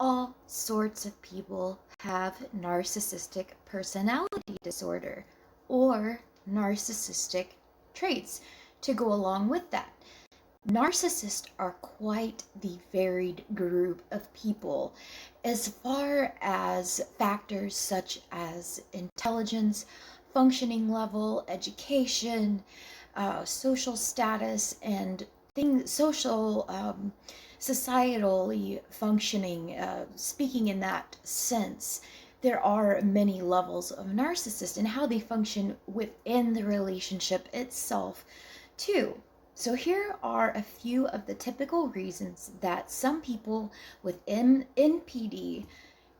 All sorts of people have narcissistic personality disorder or narcissistic traits to go along with that. Narcissists are quite the varied group of people as far as factors such as intelligence, functioning level, education, social status, and societally functioning, speaking in that sense. There are many levels of narcissists and how they function within the relationship itself too. So here are a few of the typical reasons that some people with NPD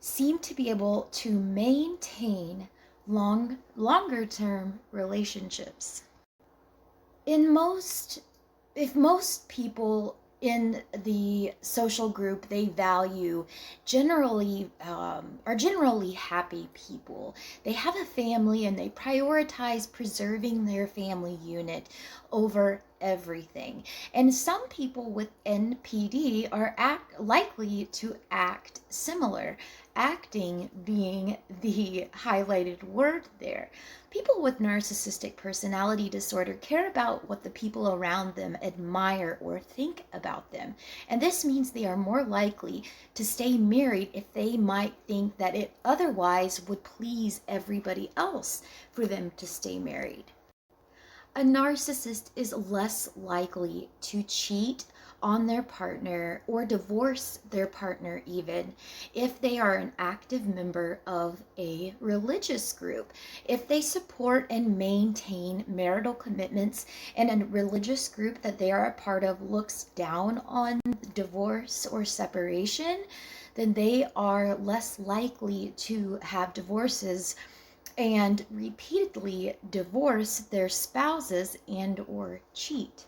seem to be able to maintain longer term relationships. If most people in the social group they value are generally happy people. They have a family and they prioritize preserving their family unit over everything. And some people with NPD are likely to act similar, acting being the highlighted word there. People with narcissistic personality disorder care about what the people around them admire or think about them. And this means they are more likely to stay married if they might think that it otherwise would please everybody else for them to stay married. A narcissist is less likely to cheat on their partner or divorce their partner even if they are an active member of a religious group. If they support and maintain marital commitments and a religious group that they are a part of looks down on divorce or separation, then they are less likely to have divorces and repeatedly divorce their spouses and or cheat.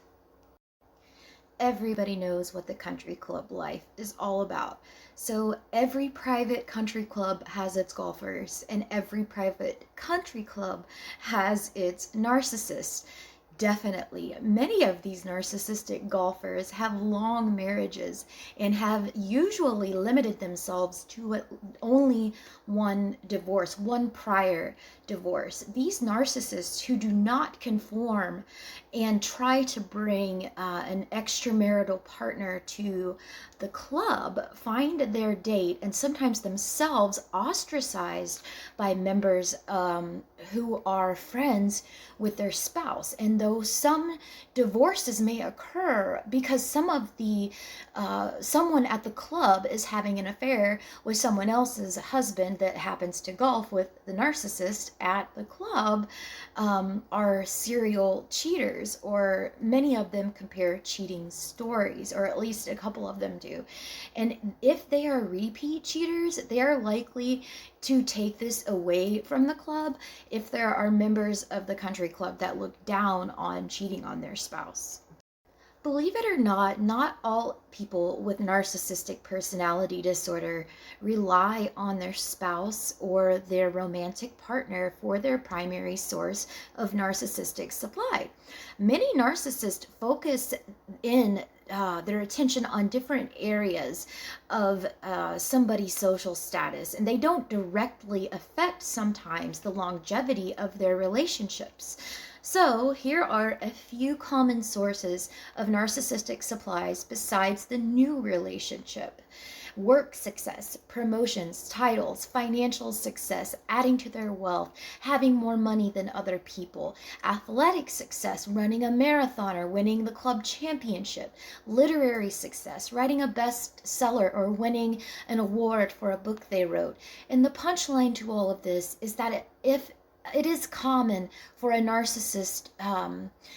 Everybody knows what the country club life is all about. So every private country club has its golfers, and every private country club has its narcissists. Definitely. Many of these narcissistic golfers have long marriages and have usually limited themselves to only one divorce, one prior divorce. These narcissists who do not conform and try to bring an extramarital partner to the club find their date and sometimes themselves ostracized by members who are friends with their spouse. And though some divorces may occur because someone at the club is having an affair with someone else's husband that happens to golf with the narcissist at the club, are serial cheaters, or many of them compare cheating stories, or at least a couple of them do. And if they are repeat cheaters, they are likely to take this away from the club if there are members of the country club that look down on cheating on their spouse. Believe it or not all people with narcissistic personality disorder rely on their spouse or their romantic partner for their primary source of narcissistic supply. Many narcissists focus in their attention on different areas of somebody's social status, and they don't directly affect sometimes the longevity of their relationships. So here are a few common sources of narcissistic supplies besides the new relationship. Work success, promotions, titles, financial success, adding to their wealth, having more money than other people, athletic success, running a marathon or winning the club championship, literary success, writing a bestseller or winning an award for a book they wrote. And the punchline to all of this is that if it is common for a narcissist,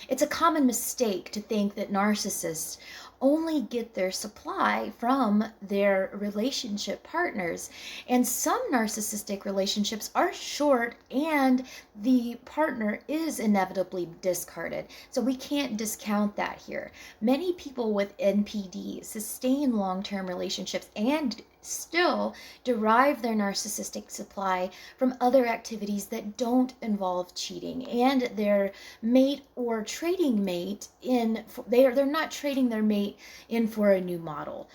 it's a common mistake to think that narcissists only get their supply from their relationship partners. And some narcissistic relationships are short and the partner is inevitably discarded. So we can't discount that here. Many people with NPD sustain long-term relationships and still derive their narcissistic supply from other activities that don't involve cheating, and their mate or trading mate they're not trading their mate in for a new model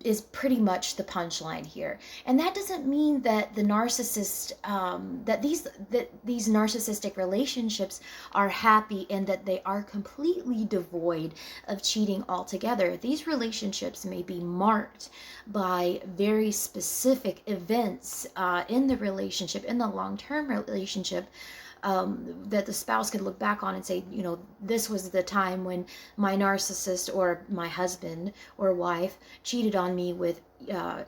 is pretty much the punchline here. And that doesn't mean that the narcissist that these narcissistic relationships are happy and that they are completely devoid of cheating altogether. These relationships may be marked by very specific events in the relationship, in the long-term relationship, that the spouse could look back on and say, you know, this was the time when my narcissist or my husband or wife cheated on me with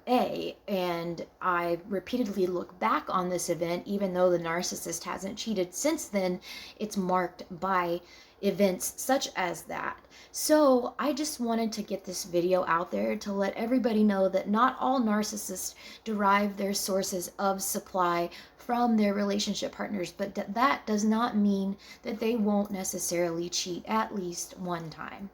A, and I repeatedly look back on this event, even though the narcissist hasn't cheated since then. It's marked by events such as that. So I just wanted to get this video out there to let everybody know that not all narcissists derive their sources of supply from their relationship partners, but that does not mean that they won't necessarily cheat at least one time.